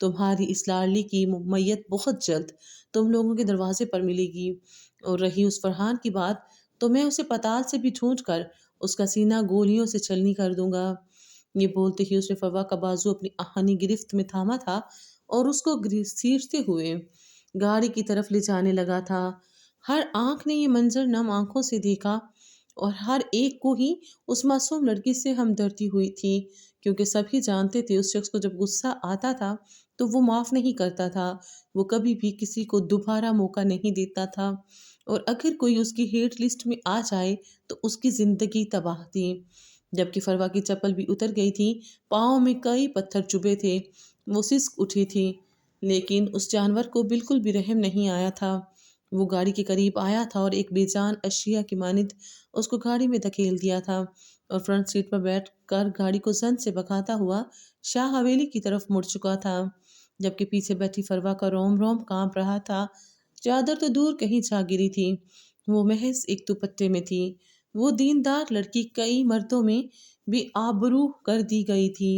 تمہاری اس لاڈلی کی میت بہت جلد تم لوگوں کے دروازے پر ملے گی، اور رہی اس فرحان کی بات تو میں اسے پتال سے بھی ڈھونڈ کر اس کا سینہ گولیوں سے چھلنی کر دوں گا۔ یہ بولتے ہی اس نے فوا کا بازو اپنی آہنی گرفت میں تھاما تھا اور اس کو سیرتے ہوئے گاڑی کی طرف لے جانے لگا تھا۔ ہر آنکھ نے یہ منظر نم آنکھوں سے دیکھا اور ہر ایک کو ہی اس معصوم لڑکی سے ہمدردی ہوئی تھی، کیونکہ سبھی جانتے تھے اس شخص کو جب غصہ آتا تھا تو وہ معاف نہیں کرتا تھا، وہ کبھی بھی کسی کو دوبارہ موقع نہیں دیتا تھا، اور اگر کوئی اس کی ہیٹ لسٹ میں آ جائے تو اس کی زندگی تباہ تھی۔ جبکہ فروا کی چپل بھی اتر گئی تھی، پاؤں میں کئی پتھر چبھے تھے، وہ سسک اٹھی تھی، لیکن اس جانور کو بالکل بھی رحم نہیں آیا تھا۔ وہ گاڑی کے قریب آیا تھا اور ایک بے جان اشیاء کی مانند اس کو گاڑی میں دھکیل دیا تھا اور فرنٹ سیٹ پر بیٹھ کر گاڑی کو زن سے بھگاتا ہوا شاہ حویلی کی طرف مڑ چکا تھا، جبکہ پیچھے بیٹھی فروا کا روم روم کانپ رہا تھا۔ چادر تو دور کہیں جا گری تھی، وہ محض ایک دوپٹے میں تھی۔ وہ دیندار لڑکی کئی مردوں میں بے آبرو کر دی گئی تھی۔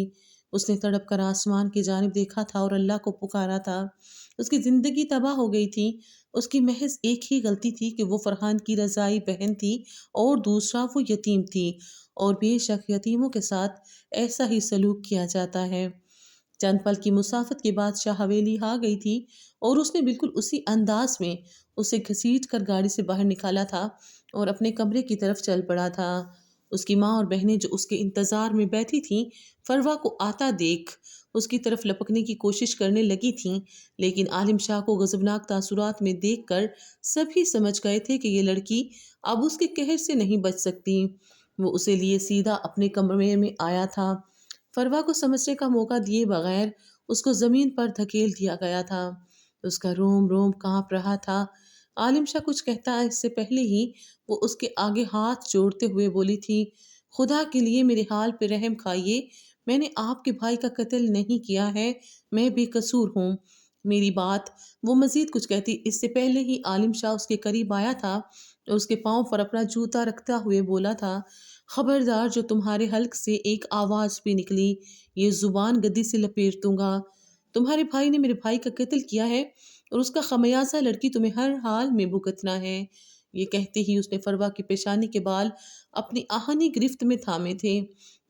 اس نے تڑپ کر آسمان کی جانب دیکھا تھا اور اللہ کو پکارا تھا۔ اس کی زندگی تباہ ہو گئی تھی۔ اس کی محض ایک ہی غلطی تھی کہ وہ فرحان کی رضائی بہن تھی، اور دوسرا وہ یتیم تھی، اور بے شک یتیموں کے ساتھ ایسا ہی سلوک کیا جاتا ہے۔ چند پل کی مسافت کے بعد شاہ حویلی آ گئی تھی اور اس نے بالکل اسی انداز میں اسے گھسیٹ کر گاڑی سے باہر نکالا تھا اور اپنے کمرے کی طرف چل پڑا تھا۔ اس کی ماں اور بہنیں جو اس کے انتظار میں بیٹھی تھیں، فروا کو آتا دیکھ اس کی طرف لپکنے کی کوشش کرنے لگی تھیں، لیکن عالم شاہ کو غضبناک تاثرات میں دیکھ کر سبھی سمجھ گئے تھے کہ یہ لڑکی اب اس کے قہر سے نہیں بچ سکتی۔ وہ اسے لیے سیدھا اپنے کمرے میں آیا تھا۔ فروا کو سمجھنے کا موقع دیے بغیر اس کو زمین پر دھکیل دیا گیا تھا۔ اس کا روم روم کانپ رہا تھا۔ عالم شاہ کچھ کہتا ہے اس سے پہلے ہی وہ اس کے آگے ہاتھ جوڑتے ہوئے بولی تھی، خدا کے لیے میرے حال پہ رحم کھائیے، میں نے آپ کے بھائی کا قتل نہیں کیا ہے، میں بے قصور ہوں، میری بات۔ وہ مزید کچھ کہتی اس سے پہلے ہی عالم شاہ اس کے قریب آیا تھا اور اس کے پاؤں پر اپنا جوتا رکھتا ہوئے بولا تھا، خبردار جو تمہارے حلق سے ایک آواز بھی نکلی، یہ زبان گدی سے لپیٹ دوں گا۔ تمہارے بھائی نے میرے بھائی کا قتل کیا ہے اور اس کا خمیازہ لڑکی تمہیں ہر حال میں بھگتنا ہے۔ یہ کہتے ہی اس نے فروا کی پیشانی کے بال اپنی آہنی گرفت میں تھامے تھے،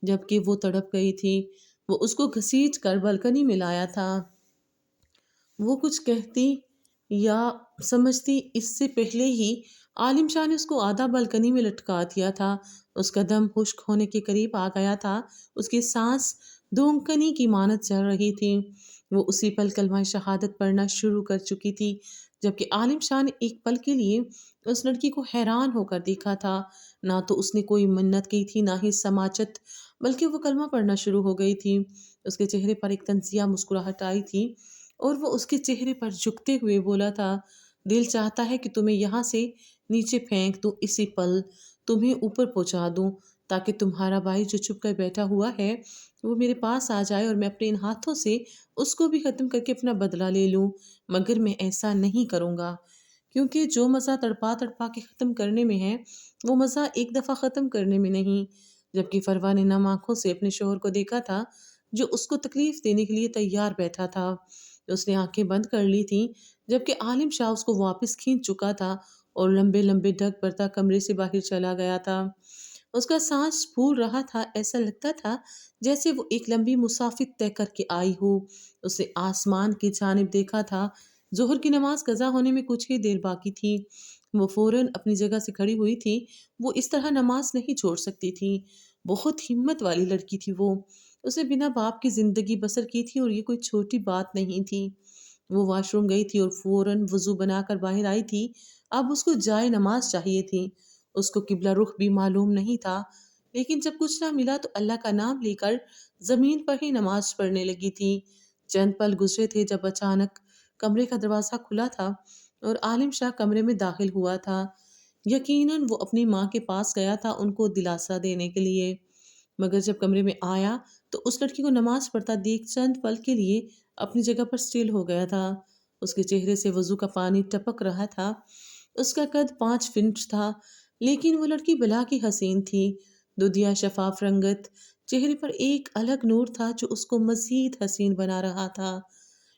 جبکہ وہ تڑپ گئی تھی۔ وہ اس کو گھسیٹ کر بالکنی میں لایا تھا۔ وہ کچھ کہتی یا سمجھتی اس سے پہلے ہی عالم شاہ نے اس کو آدھا بالکنی میں لٹکا دیا تھا۔ اس کا دم خشک ہونے کے قریب آ گیا تھا، اس کی سانس دھونکنی کی مانند چل رہی تھی۔ وہ اسی پل کلمہ شہادت پڑھنا شروع کر چکی تھی، جبکہ عالم شاہ نے ایک پل کے لیے اس لڑکی کو حیران ہو کر دیکھا تھا۔ نہ تو اس نے کوئی منت کی تھی، نہ ہی سماجت، بلکہ وہ کلمہ پڑھنا شروع ہو گئی تھی۔ اس کے چہرے پر ایک طنزیہ مسکراہٹ آئی تھی اور وہ اس کے چہرے پر جھکتے ہوئے بولا تھا، دل چاہتا ہے کہ تمہیں یہاں سے نیچے پھینک دوں، اسی پل تمہیں اوپر پہنچا دوں، تاکہ تمہارا بھائی جو چھپ کر بیٹھا ہوا ہے وہ میرے پاس آ جائے اور میں اپنے ان ہاتھوں سے اس کو بھی ختم کر کے اپنا بدلہ لے لوں۔ مگر میں ایسا نہیں کروں گا، کیونکہ جو مزہ تڑپا تڑپا کے ختم کرنے میں ہے وہ مزہ ایک دفعہ ختم کرنے میں نہیں۔ جبکہ فروا نے نم آنکھوں سے اپنے شوہر کو دیکھا تھا جو اس کو تکلیف دینے کے لیے تیار بیٹھا تھا۔ اس نے آنکھیں بند کر لی تھیں، جبکہ عالم شاہ اس کو واپس کھینچ چکا تھا اور لمبے لمبے ڈگ برتا کمرے سے باہر چلا گیا تھا۔ اس کا سانس پھول رہا تھا، ایسا لگتا تھا جیسے وہ ایک لمبی مسافت طے کر کے آئی ہو۔ اس نے آسمان کی جانب دیکھا تھا، ظہر کی نماز قضا ہونے میں کچھ ہی دیر باقی تھی۔ وہ فوراً اپنی جگہ سے کھڑی ہوئی تھی، وہ اس طرح نماز نہیں چھوڑ سکتی تھی، بہت ہمت والی لڑکی تھی وہ۔ اس نے بنا باپ کی زندگی بسر کی تھی اور یہ کوئی چھوٹی بات نہیں تھی۔ وہ واش روم گئی تھی اور فوراً وضو بنا کر باہر آئی تھی۔ اب اس کو جائے نماز چاہیے تھی۔ اس کو قبلہ رخ بھی معلوم نہیں تھا، لیکن جب کچھ نہ ملا تو اللہ کا نام لے کر زمین پر ہی نماز پڑھنے لگی تھی۔ چند پل گزرے تھے جب اچانک کمرے کا دروازہ کھلا تھا اور عالم شاہ کمرے میں داخل ہوا تھا۔ یقیناً وہ اپنی ماں کے پاس گیا تھا ان کو دلاسا دینے کے لیے، مگر جب کمرے میں آیا تو اس لڑکی کو نماز پڑھتا دیکھ چند پل کے لیے اپنی جگہ پر اسٹل ہو گیا تھا۔ اس کے چہرے سے وضو کا پانی ٹپک رہا تھا۔ اس کا قد 5 فٹ تھا، لیکن وہ لڑکی بلا کی حسین تھی۔ دودھیا شفاف رنگت، چہرے پر ایک الگ نور تھا جو اس کو مزید حسین بنا رہا تھا۔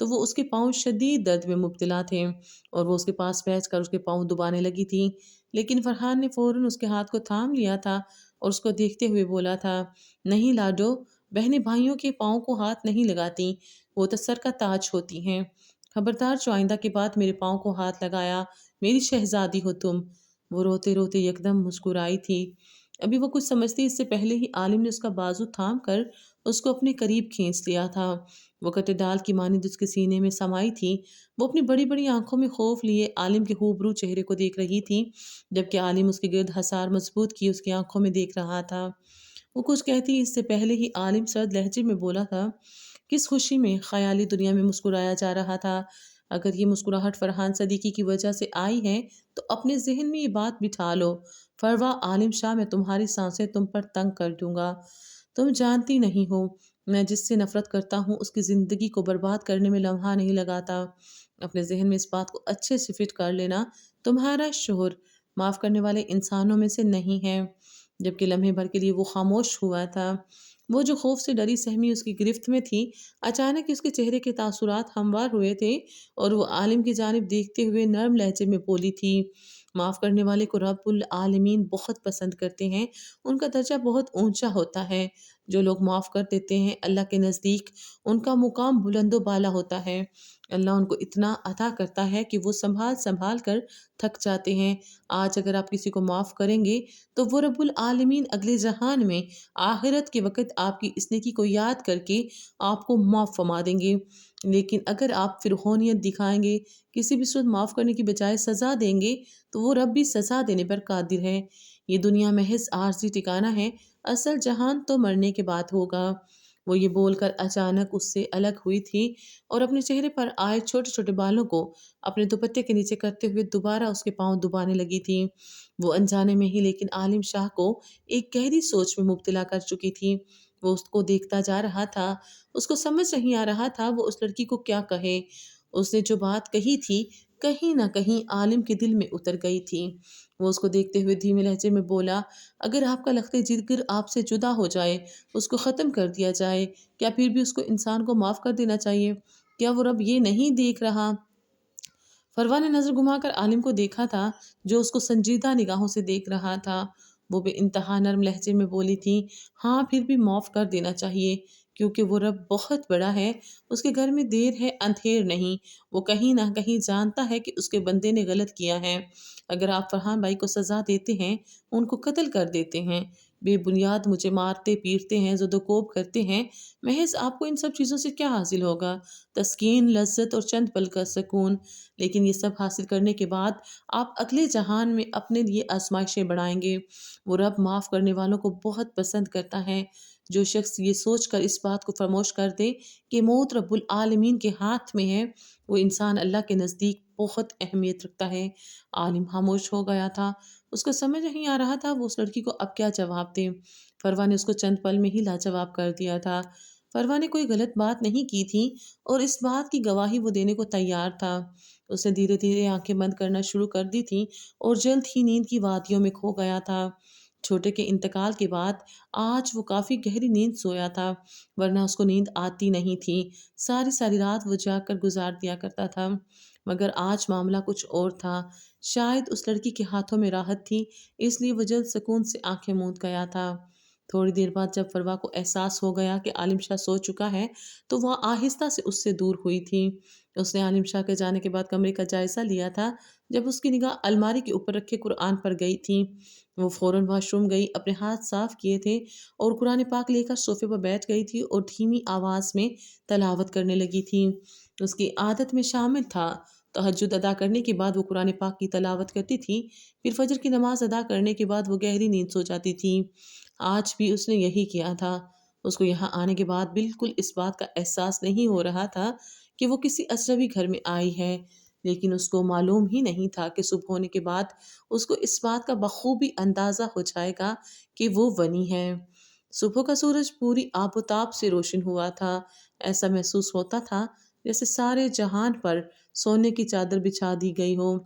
تو وہ اس کے پاؤں شدید درد میں مبتلا تھے اور وہ اس کے پاس بیٹھ کر اس کے پاؤں دبانے لگی تھی، لیکن فرحان نے فوراً اس کے ہاتھ کو تھام لیا تھا اور اس کو دیکھتے ہوئے بولا تھا، نہیں لاڈو، بہنیں بھائیوں کے پاؤں کو ہاتھ نہیں لگاتی، وہ تو سر کا تاج ہوتی ہیں۔ خبردار، جو آئندہ کے بعد میرے پاؤں کو ہاتھ لگایا، میری شہزادی ہو تم۔ وہ روتے روتے یکدم مسکرائی تھی۔ ابھی وہ کچھ سمجھتی اس سے پہلے ہی عالم نے اس کا بازو تھام کر اس کو اپنے قریب کھینچ لیا تھا۔ وہ کٹے ڈال کی مانند اس کے سینے میں سمائی تھی۔ وہ اپنی بڑی بڑی آنکھوں میں خوف لیے عالم کے ہوبرو چہرے کو دیکھ رہی تھی، جبکہ عالم اس کے گرد حصار مضبوط کی اس کی آنکھوں میں دیکھ رہا تھا۔ وہ کچھ کہتی اس سے پہلے ہی عالم سرد لہجے میں بولا تھا، کس خوشی میں خیالی دنیا میں مسکرایا جا رہا تھا۔ اگر یہ مسکراہٹ فرحان صدیقی کی وجہ سے آئی ہے تو اپنے ذہن میں یہ بات بٹھا لو، فروا عالم شاہ، میں تمہاری سانسیں تم پر تنگ کر دوں گا۔ تم جانتی نہیں ہو، میں جس سے نفرت کرتا ہوں اس کی زندگی کو برباد کرنے میں لمحہ نہیں لگاتا۔ اپنے ذہن میں اس بات کو اچھے سے فٹ کر لینا، تمہارا شوہر معاف کرنے والے انسانوں میں سے نہیں ہے۔ جبکہ لمحے بھر کے لیے وہ خاموش ہوا تھا۔ وہ جو خوف سے ڈری سہمی اس کی گرفت میں تھی، اچانک اس کے چہرے کے تاثرات ہموار ہوئے تھے اور وہ عالم کی جانب دیکھتے ہوئے نرم لہجے میں بولی تھی، معاف کرنے والے کو رب العالمین بہت پسند کرتے ہیں، ان کا درجہ بہت اونچا ہوتا ہے۔ جو لوگ معاف کر دیتے ہیں، اللہ کے نزدیک ان کا مقام بلند و بالا ہوتا ہے۔ اللہ ان کو اتنا عطا کرتا ہے کہ وہ سنبھال سنبھال کر تھک جاتے ہیں۔ آج اگر آپ کسی کو معاف کریں گے تو وہ رب العالمین اگلے جہان میں آخرت کے وقت آپ کی اس نیکی کو یاد کر کے آپ کو معاف فرما دیں گے۔ لیکن اگر آپ فرحونیت دکھائیں گے، کسی بھی صورت معاف کرنے کی بجائے سزا دیں گے، تو وہ رب بھی سزا دینے پر قادر ہے۔ یہ دنیا محض عارضی ٹھکانہ ہے، اصل جہان تو مرنے کے بعد ہوگا۔ وہ یہ بول کر اچانک اس سے الگ ہوئی تھی اور اپنے چہرے پر آئے چھوٹے چھوٹے بالوں کو اپنے دوپٹے کے نیچے کرتے ہوئے دوبارہ اس کے پاؤں دبانے لگی تھی۔ وہ انجانے میں ہی لیکن عالم شاہ کو ایک گہری سوچ میں مبتلا کر چکی تھی۔ وہ اس کو دیکھتا جا رہا تھا، اس کو سمجھ نہیں آ رہا تھا وہ اس لڑکی کو کیا کہے۔ اس نے جو بات کہی تھی کہیں نہ کہیں عالم کے دل میں اتر گئی تھی۔ وہ اس کو دیکھتے ہوئے دھیمے لہجے میں بولا، اگر آپ کا لخت جگر آپ سے جدا ہو جائے، اس کو ختم کر دیا جائے، کیا پھر بھی اس کو انسان کو معاف کر دینا چاہیے؟ کیا وہ رب یہ نہیں دیکھ رہا؟ فروا نے نظر گھما کر عالم کو دیکھا تھا، جو اس کو سنجیدہ نگاہوں سے دیکھ رہا تھا۔ وہ بے انتہا نرم لہجے میں بولی تھی، ہاں پھر بھی معاف کر دینا چاہیے، کیونکہ وہ رب بہت بڑا ہے، اس کے گھر میں دیر ہے اندھیر نہیں، وہ کہیں نہ کہیں جانتا ہے کہ اس کے بندے نے غلط کیا ہے۔ اگر آپ فرحان بھائی کو سزا دیتے ہیں، ان کو قتل کر دیتے ہیں، بے بنیاد مجھے مارتے پیٹتے ہیں، زد و کوب کرتے ہیں، محض آپ کو ان سب چیزوں سے کیا حاصل ہوگا؟ تسکین، لذت اور چند پل کا سکون۔ لیکن یہ سب حاصل کرنے کے بعد آپ اگلے جہان میں اپنے لیے آزمائشیں بڑھائیں گے۔ وہ رب معاف کرنے والوں کو بہت پسند کرتا ہے۔ جو شخص یہ سوچ کر اس بات کو فراموش کر دے کہ موت رب العالمین کے ہاتھ میں ہے، وہ انسان اللہ کے نزدیک بہت اہمیت رکھتا ہے۔ عالم خاموش ہو گیا تھا۔ اس کو سمجھ نہیں آ رہا تھا وہ اس لڑکی کو اب کیا جواب دے۔ فروا نے اس کو چند پل میں ہی لاجواب کر دیا تھا۔ فروا نے کوئی غلط بات نہیں کی تھی اور اس بات کی گواہی وہ دینے کو تیار تھا۔ اس نے دھیرے دھیرے آنکھیں بند کرنا شروع کر دی تھی اور جلد ہی نیند کی وادیوں میں کھو گیا تھا۔ چھوٹے کے انتقال کے بعد آج وہ کافی گہری نیند سویا تھا، ورنہ اس کو نیند آتی نہیں تھی۔ ساری ساری رات وہ جاگ کر گزار دیا کرتا تھا، مگر آج معاملہ کچھ اور تھا۔ شاید اس لڑکی کے ہاتھوں میں راحت تھی، اس لیے وہ جلد سکون سے آنکھیں موند گیا تھا۔ تھوڑی دیر بعد جب فروا کو احساس ہو گیا کہ عالم شاہ سو چکا ہے تو وہ آہستہ سے اس سے دور ہوئی تھی۔ اس نے عالم شاہ کے جانے کے بعد کمرے کا جائزہ لیا تھا۔ جب اس کی نگاہ الماری کے اوپر رکھے قرآن پر گئی تھی، وہ فوراً واش روم گئی، اپنے ہاتھ صاف کیے تھے اور قرآن پاک لے کر صوفے پر بیٹھ گئی تھی اور دھیمی آواز میں تلاوت کرنے لگی تھی۔ اس کی عادت میں شامل تھا، تہجد ادا کرنے کے بعد وہ قرآن پاک کی تلاوت کرتی تھی، پھر فجر کی نماز ادا کرنے کے بعد وہ گہری نیند سو جاتی تھی۔ آج بھی اس نے یہی کیا تھا۔ اس کو یہاں آنے کے بعد بالکل اس بات کا احساس نہیں ہو رہا تھا کہ وہ کسی اجنبی گھر میں آئی ہے، لیکن اس کو معلوم ہی نہیں تھا کہ صبح ہونے کے بعد اس کو اس بات کا بخوبی اندازہ ہو جائے گا کہ وہ ونی ہے۔ صبح کا سورج پوری آب و تاب سے روشن ہوا تھا۔ ایسا محسوس ہوتا تھا جیسے سارے جہان پر سونے کی چادر بچھا دی گئی ہو۔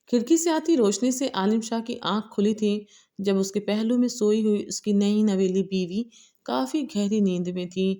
کھڑکی سے آتی روشنی سے عالم شاہ کی آنکھ کھلی تھی جب اس کے پہلو میں سوئی ہوئی اس کی نئی نویلی بیوی کافی گہری نیند میں تھی۔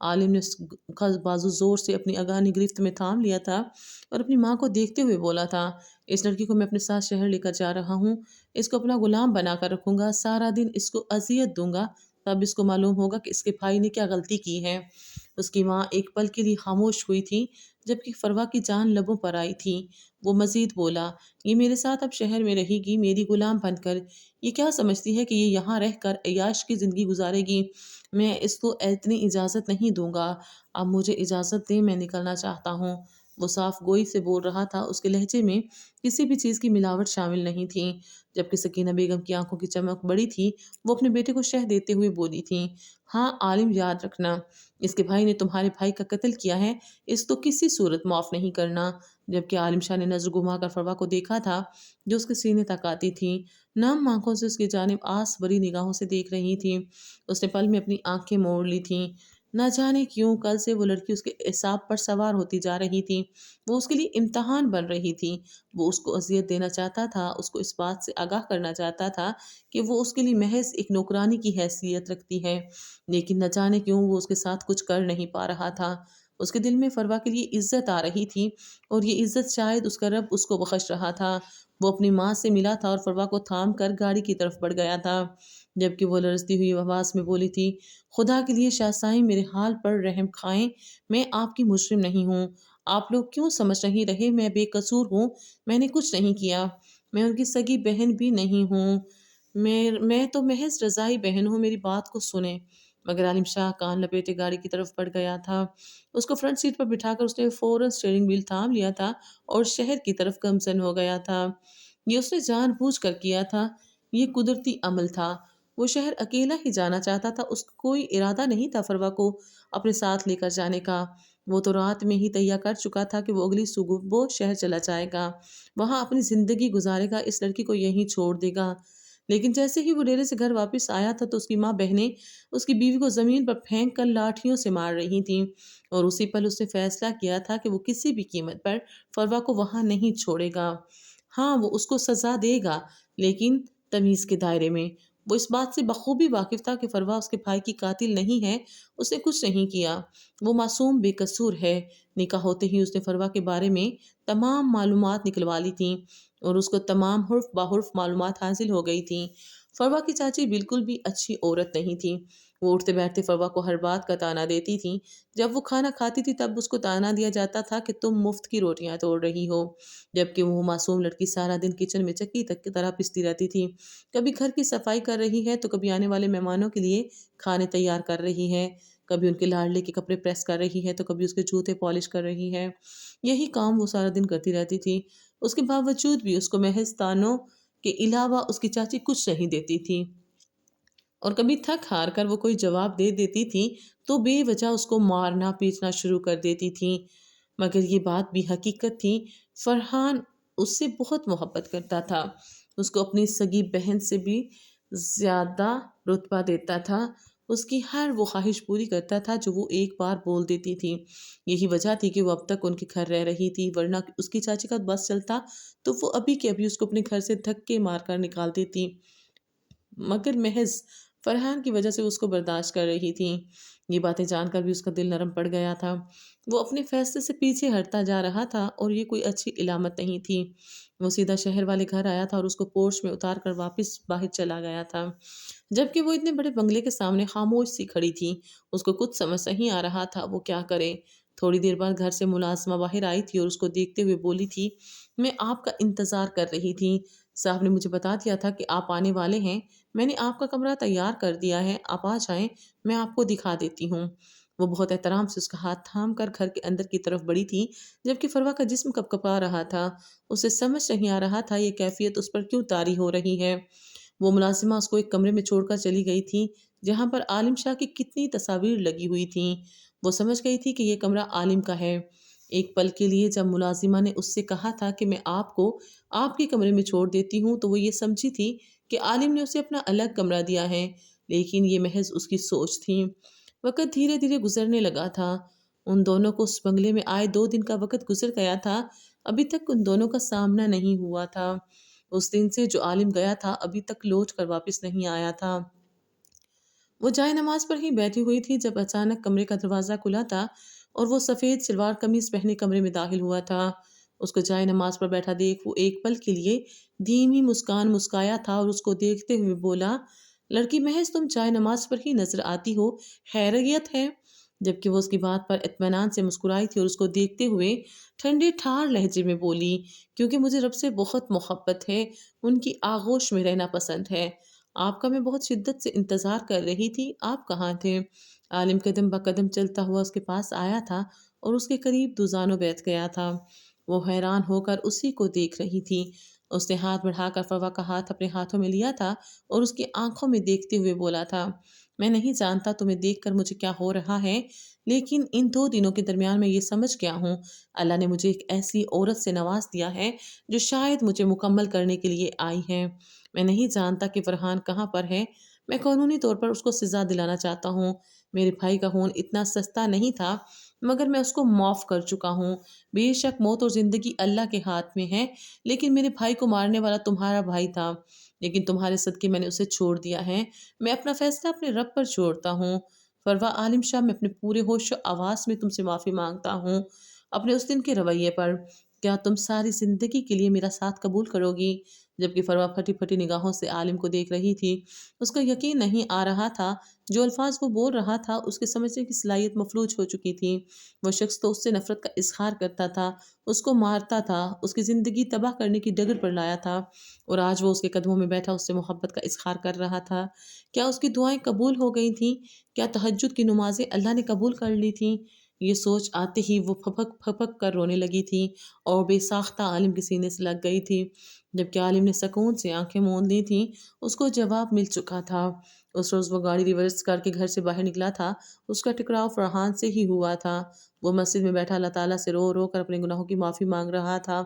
عالم نے اس کا بازو زور سے اپنی اگانی گرفت میں تھام لیا تھا اور اپنی ماں کو دیکھتے ہوئے بولا تھا، اس لڑکی کو میں اپنے ساتھ شہر لے کر جا رہا ہوں، اس کو اپنا غلام بنا کر رکھوں گا، سارا دن اس کو اذیت دوں گا، تب اس کو معلوم ہوگا کہ اس کے بھائی نے کیا غلطی کی ہے۔ اس کی ماں ایک پل کے لیے خاموش ہوئی تھی، جبکہ فروا کی جان لبوں پر آئی تھی۔ وہ مزید بولا، یہ میرے ساتھ اب شہر میں رہے گی، میری غلام بن کر۔ یہ کیا سمجھتی ہے کہ یہ یہاں رہ کر عیاش کی زندگی گزارے گی؟ میں اس کو اتنی اجازت نہیں دوں گا۔ اب مجھے اجازت دیں، میں نکلنا چاہتا ہوں۔ وہ صاف گوئی سے بول رہا تھا، اس کے لہجے میں کسی بھی چیز کی ملاوٹ شامل نہیں تھی۔ جبکہ سکینہ بیگم کی آنکھوں کی چمک بڑی تھی، وہ اپنے بیٹے کو شہ دیتے ہوئے بولی تھی، ہاں عالم، یاد رکھنا، اس کے بھائی نے تمہارے بھائی کا قتل کیا ہے، اس کو کسی صورت معاف نہیں کرنا۔ جبکہ عالم شاہ نے نظر گھما کر فروا کو دیکھا تھا، جو اس کے سینے تک آتی تھی، نم آنکھوں سے اس کی جانب آس بری نگاہوں سے دیکھ رہی تھی۔ اس نے پل میں اپنی آنکھیں موڑ لی تھیں۔ نہ جانے کیوں کل سے وہ لڑکی اس کے اعصاب پر سوار ہوتی جا رہی تھی۔ وہ اس کے لیے امتحان بن رہی تھی۔ وہ اس کو اذیت دینا چاہتا تھا، اس کو اس بات سے آگاہ کرنا چاہتا تھا کہ وہ اس کے لیے محض ایک نوکرانی کی حیثیت رکھتی ہے، لیکن نہ جانے کیوں وہ اس کے ساتھ کچھ کر نہیں پا رہا تھا۔ اس کے دل میں فروا کے لیے عزت آ رہی تھی، اور یہ عزت شاید اس کا رب اس کو بخش رہا تھا۔ وہ اپنی ماں سے ملا تھا اور فروا کو تھام کر گاڑی کی طرف بڑھ گیا تھا، جبکہ وہ لرزتی ہوئی آواز میں بولی تھی، خدا کے لیے شاہ سائیں میرے حال پر رحم کھائیں، میں آپ کی مجرم نہیں ہوں۔ آپ لوگ کیوں سمجھ نہیں رہے میں بے قصور ہوں؟ میں نے کچھ نہیں کیا، میں ان کی سگی بہن بھی نہیں ہوں، میں تو محض رضائی بہن ہوں، میری بات کو سنیں۔ مگر عالم شاہ کان لپیٹے گاڑی کی طرف بڑھ گیا تھا۔ اس کو فرنٹ سیٹ پر بٹھا کر اس نے فوراً اسٹیئرنگ وہیل تھام لیا تھا اور شہر کی طرف گامزن ہو گیا تھا۔ یہ اس نے جان بوجھ کر کیا تھا، یہ قدرتی عمل تھا۔ وہ شہر اکیلا ہی جانا چاہتا تھا، اس کو کوئی ارادہ نہیں تھا فروا کو اپنے ساتھ لے کر جانے کا۔ وہ تو رات میں ہی تیار کر چکا تھا کہ وہ اگلی صبح وہ شہر چلا جائے گا، وہاں اپنی زندگی گزارے گا، اس لڑکی کو یہیں چھوڑ دے گا۔ لیکن جیسے ہی وہ ڈیرے سے گھر واپس آیا تھا تو اس کی ماں بہنیں اس کی بیوی کو زمین پر پھینک کر لاٹھیوں سے مار رہی تھیں، اور اسی پل اس نے فیصلہ کیا تھا کہ وہ کسی بھی قیمت پر فروا کو وہاں نہیں چھوڑے گا۔ ہاں، وہ اس کو سزا دے گا، لیکن تمیز کے دائرے میں۔ وہ اس بات سے بخوبی واقف تھا کہ فروا اس کے بھائی کی قاتل نہیں ہے، اس نے کچھ نہیں کیا، وہ معصوم بے قصور ہے۔ نکاح ہوتے ہی اس نے فروا کے بارے میں تمام معلومات نکلوا لی تھیں، اور اس کو تمام حرف بحرف معلومات حاصل ہو گئی تھیں۔ فروا کی چاچی بالکل بھی اچھی عورت نہیں تھی۔ وہ اٹھتے بیٹھتے فروا کو ہر بات کا طعنہ دیتی تھی۔ جب وہ کھانا کھاتی تھی تب اس کو طعنہ دیا جاتا تھا کہ تم مفت کی روٹیاں توڑ رہی ہو، جبکہ وہ معصوم لڑکی سارا دن کچن میں چکی تک کی طرح پستی رہتی تھی۔ کبھی گھر کی صفائی کر رہی ہے تو کبھی آنے والے مہمانوں کے لیے کھانے تیار کر رہی ہے، کبھی ان کے لاڈلے کے کپڑے پریس کر رہی ہے تو کبھی اس کے جوتے پالش کر رہی ہے۔ یہی کام وہ سارا دن کرتی رہتی تھی۔ اس کے باوجود بھی اس کو محض طعنوں کے علاوہ اس کی چاچی کچھ نہیں دیتی تھی، اور کبھی تھک ہار کر وہ کوئی جواب دے دیتی تھی تو بے وجہ اس کو مارنا پیٹنا شروع کر دیتی تھی۔ مگر یہ بات بھی حقیقت تھی، فرحان اس سے بہت محبت کرتا تھا، اس کو اپنی سگی بہن سے بھی زیادہ رتبہ دیتا تھا، اس کی ہر وہ خواہش پوری کرتا تھا جو وہ ایک بار بول دیتی تھی۔ یہی وجہ تھی کہ وہ اب تک ان کے گھر رہ رہی تھی، ورنہ اس کی چاچی کا بس چلتا تو وہ ابھی کے ابھی اس کو اپنے گھر سے دھکے مار کر نکال دیتی، مگر محض فرحان کی وجہ سے اس کو برداشت کر رہی تھی۔ یہ باتیں جان کر بھی اس کا دل نرم پڑ گیا تھا۔ وہ اپنے فیصلے سے پیچھے ہٹتا جا رہا تھا، اور یہ کوئی اچھی علامت نہیں تھی۔ وہ سیدھا شہر والے گھر آیا تھا اور اس کو پورچ میں اتار کر واپس باہر چلا گیا تھا، جبکہ وہ اتنے بڑے بنگلے کے سامنے خاموش سی کھڑی تھی۔ اس کو کچھ سمجھ نہیں آ رہا تھا وہ کیا کرے۔ تھوڑی دیر بعد گھر سے ملازمہ باہر آئی تھی اور اس کو دیکھتے ہوئے بولی تھی، میں آپ کا انتظار کر رہی تھی، صاحب نے مجھے بتا دیا تھا کہ آپ آنے والے ہیں، میں نے آپ کا کمرہ تیار کر دیا ہے، آپ آ جائیں، میں آپ کو دکھا دیتی ہوں۔ وہ بہت احترام سے اس کا ہاتھ تھام کر گھر کے اندر کی طرف بڑھی تھی، جبکہ فروا کا جسم کپکپا رہا تھا۔ اسے سمجھ نہیں آ رہا تھا یہ کیفیت اس پر کیوں طاری ہو رہی ہے۔ وہ ملازمہ اس کو ایک کمرے میں چھوڑ کر چلی گئی تھی جہاں پر عالم شاہ کی کتنی تصاویر لگی ہوئی تھیں۔ وہ سمجھ گئی تھی کہ یہ کمرہ عالم کا ہے۔ ایک پل کے لیے جب ملازمہ نے اس سے کہا تھا کہ میں آپ کو آپ کے کمرے میں چھوڑ دیتی ہوں تو وہ یہ سمجھی تھی کہ عالم نے اسے اپنا الگ کمرہ دیا ہے، لیکن یہ محض اس کی سوچ تھی۔ وقت دھیرے دھیرے گزرنے لگا تھا۔ ان دونوں کو اس بنگلے میں آئے 2 دن کا وقت گزر گیا تھا، ابھی تک ان دونوں کا سامنا نہیں ہوا تھا۔ اس دن سے جو عالم گیا تھا ابھی تک لوٹ کر واپس نہیں آیا تھا۔ وہ جائے نماز پر ہی بیٹھی ہوئی تھی جب اچانک کمرے کا دروازہ کھلا تھا اور وہ سفید شلوار قمیص پہنے کمرے میں داخل ہوا تھا۔ اس کو جائے نماز پر بیٹھا دیکھ وہ ایک پل کے لیے دھیمی مسکان مسکایا تھا اور اس کو دیکھتے ہوئے بولا، لڑکی محض تم جائے نماز پر ہی نظر آتی ہو، خیریت ہے؟ جبکہ وہ اس کی بات پر اطمینان سے مسکرائی تھی اور اس کو دیکھتے ہوئے ٹھنڈے ٹھار لہجے میں بولی، کیونکہ مجھے رب سے بہت محبت ہے، ان کی آغوش میں رہنا پسند ہے۔ آپ کا میں بہت شدت سے انتظار کر رہی تھی، آپ کہاں تھے؟ عالم قدم بہ قدم چلتا ہوا اس کے پاس آیا تھا اور اس کے قریب دوزانوں بیٹھ گیا تھا۔ وہ حیران ہو کر اسی کو دیکھ رہی تھی۔ اس نے ہاتھ بڑھا کر فوا کا ہاتھ اپنے ہاتھوں میں لیا تھا اور اس کی آنکھوں میں دیکھتے ہوئے بولا تھا، میں نہیں جانتا تمہیں دیکھ کر مجھے کیا ہو رہا ہے، لیکن ان 2 دنوں کے درمیان میں یہ سمجھ گیا ہوں، اللہ نے مجھے ایک ایسی عورت سے نواز دیا ہے جو شاید مجھے مکمل کرنے کے لیے آئی ہے۔ میں نہیں جانتا کہ فرحان کہاں پر ہے۔ میں قانونی طور پر اس کو سزا دلانا چاہتا ہوں۔ میرے بھائی کا خون اتنا سستا نہیں تھا، مگر میں اس کو معاف کر چکا ہوں۔ بے شک موت اور زندگی اللہ کے ہاتھ میں ہے، لیکن میرے بھائی کو مارنے والا تمہارا بھائی تھا، لیکن تمہارے صدقے میں نے اسے چھوڑ دیا ہے۔ میں اپنا فیصلہ اپنے رب پر چھوڑتا ہوں۔ فروا عالم شاہ، میں اپنے پورے ہوش و آواز میں تم سے معافی مانگتا ہوں اپنے اس دن کے رویے پر۔ کیا تم ساری زندگی کے لیے میرا ساتھ قبول کرو گی؟ جبکہ فروا پھٹی پھٹی نگاہوں سے عالم کو دیکھ رہی تھی۔ اس کا یقین نہیں آ رہا تھا، جو الفاظ وہ بول رہا تھا اس کے سمجھنے کی صلاحیت مفلوج ہو چکی تھی۔ وہ شخص تو اس سے نفرت کا اظہار کرتا تھا، اس کو مارتا تھا، اس کی زندگی تباہ کرنے کی ڈگر پر لایا تھا، اور آج وہ اس کے قدموں میں بیٹھا اس سے محبت کا اظہار کر رہا تھا۔ کیا اس کی دعائیں قبول ہو گئی تھیں؟ کیا تہجد کی نمازیں اللہ نے قبول کر لی تھیں؟ یہ سوچ آتے ہی وہ پھپک پھپک کر رونے لگی تھی اور بے ساختہ عالم کے سینے سے لگ گئی تھی۔ جبکہ عالم نے سکون سے آنکھیں موند لی تھیں، اس کو جواب مل چکا تھا۔ اس روز وہ گاڑی ریورس کر کے گھر سے باہر نکلا تھا، اس کا ٹکراؤ فرحان سے ہی ہوا تھا۔ وہ مسجد میں بیٹھا اللہ تعالیٰ سے رو رو کر اپنے گناہوں کی معافی مانگ رہا تھا۔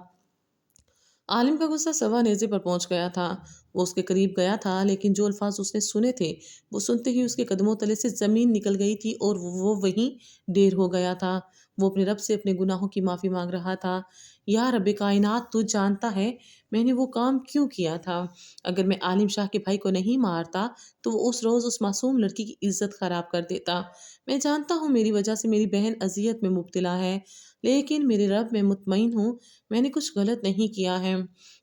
عالم کا غصہ سوا نیزے پر پہنچ گیا تھا۔ وہ اس کے قریب گیا تھا، لیکن جو الفاظ اس نے سنے تھے وہ سنتے ہی اس کے قدموں تلے سے زمین نکل گئی تھی اور وہ وہیں ڈیر ہو گیا تھا۔ وہ اپنے رب سے اپنے گناہوں کی معافی مانگ رہا تھا۔ یا رب کائنات، تو جانتا ہے میں نے وہ کام کیوں کیا تھا۔ اگر میں عالم شاہ کے بھائی کو نہیں مارتا تو وہ اس روز اس معصوم لڑکی کی عزت خراب کر دیتا۔ میں جانتا ہوں میری وجہ سے میری بہن اذیت میں مبتلا ہے، لیکن میرے رب میں مطمئن ہوں میں نے کچھ غلط نہیں کیا ہے۔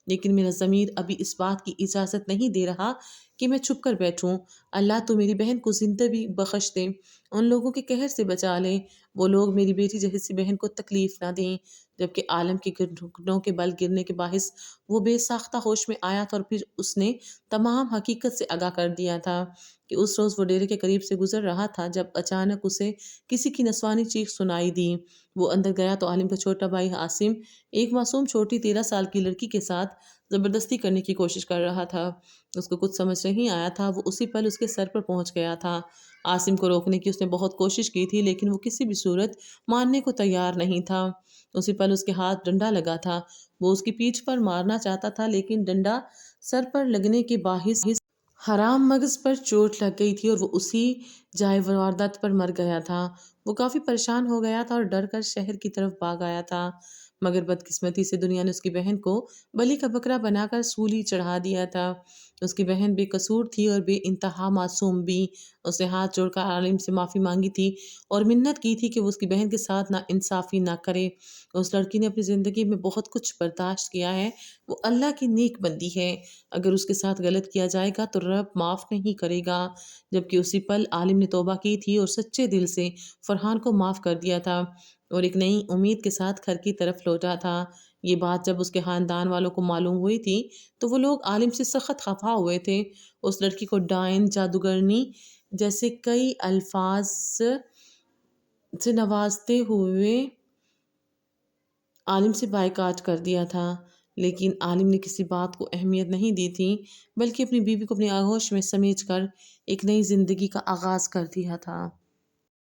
لیکن میرا ضمیر ابھی اس بات کی اجازت نہیں دے رہا کہ میں چھپ کر بیٹھوں۔ اللہ تو میری بہن کو زندگی بخش دے، ان لوگوں کے قہر سے بچا لے، وہ لوگ میری بیٹی جیسی بہن کو تکلیف نہ دیں۔ جبکہ عالم کے گھٹنوں کے بل گرنے کے باعث وہ بے ساختہ ہوش میں آیا تھا اور پھر اس نے تمام حقیقت سے آگاہ کر دیا تھا کہ اس روز وہ ڈیرے کے قریب سے گزر رہا تھا جب اچانک اسے کسی کی نسوانی چیخ سنائی دی۔ وہ اندر گیا تو عالم کا چھوٹا بھائی عاصم ایک معصوم چھوٹی 13 سال کی لڑکی کے ساتھ زبردستی کرنے کی کوشش کر رہا تھا۔ اس کو کچھ سمجھ نہیں آیا تھا، وہ اسی پل اس کے سر پر پہنچ گیا تھا۔ عاصم کو روکنے کی اس نے بہت کوشش کی تھی، لیکن وہ کسی بھی صورت ماننے کو تیار نہیں تھا۔ اسی پل اس کے ہاتھ ڈنڈا لگا تھا۔ وہ اس کی پیٹھ پر مارنا چاہتا تھا، لیکن ڈنڈا سر پر لگنے کے باعث حرام مغز پر چوٹ لگ گئی تھی اور وہ اسی جائے واردات پر مر گیا تھا۔ وہ کافی پریشان ہو گیا تھا اور ڈر کر شہر کی طرف بھاگ آیا تھا، مگر بدقسمتی سے دنیا نے اس کی بہن کو بلی کا بکرا بنا کر سولی چڑھا دیا تھا۔ اس کی بہن بے قصور تھی اور بے انتہا معصوم بھی۔ اس نے ہاتھ جوڑ کر عالم سے معافی مانگی تھی اور منت کی تھی کہ وہ اس کی بہن کے ساتھ نا انصافی نہ کرے۔ اس لڑکی نے اپنی زندگی میں بہت کچھ برداشت کیا ہے، وہ اللہ کی نیک بندی ہے، اگر اس کے ساتھ غلط کیا جائے گا تو رب معاف نہیں کرے گا۔ جبکہ اسی پل عالم نے توبہ کی تھی اور سچے دل سے فرحان کو معاف کر دیا تھا اور ایک نئی امید کے ساتھ گھر کی طرف لوٹا تھا۔ یہ بات جب اس کے خاندان والوں کو معلوم ہوئی تھی تو وہ لوگ عالم سے سخت خفا ہوئے تھے۔ اس لڑکی کو ڈائن، جادوگرنی جیسے کئی الفاظ سے نوازتے ہوئے عالم سے بائیکاٹ کر دیا تھا، لیکن عالم نے کسی بات کو اہمیت نہیں دی تھی، بلکہ اپنی بیوی کو اپنی آغوش میں سمیٹ کر ایک نئی زندگی کا آغاز کر دیا تھا۔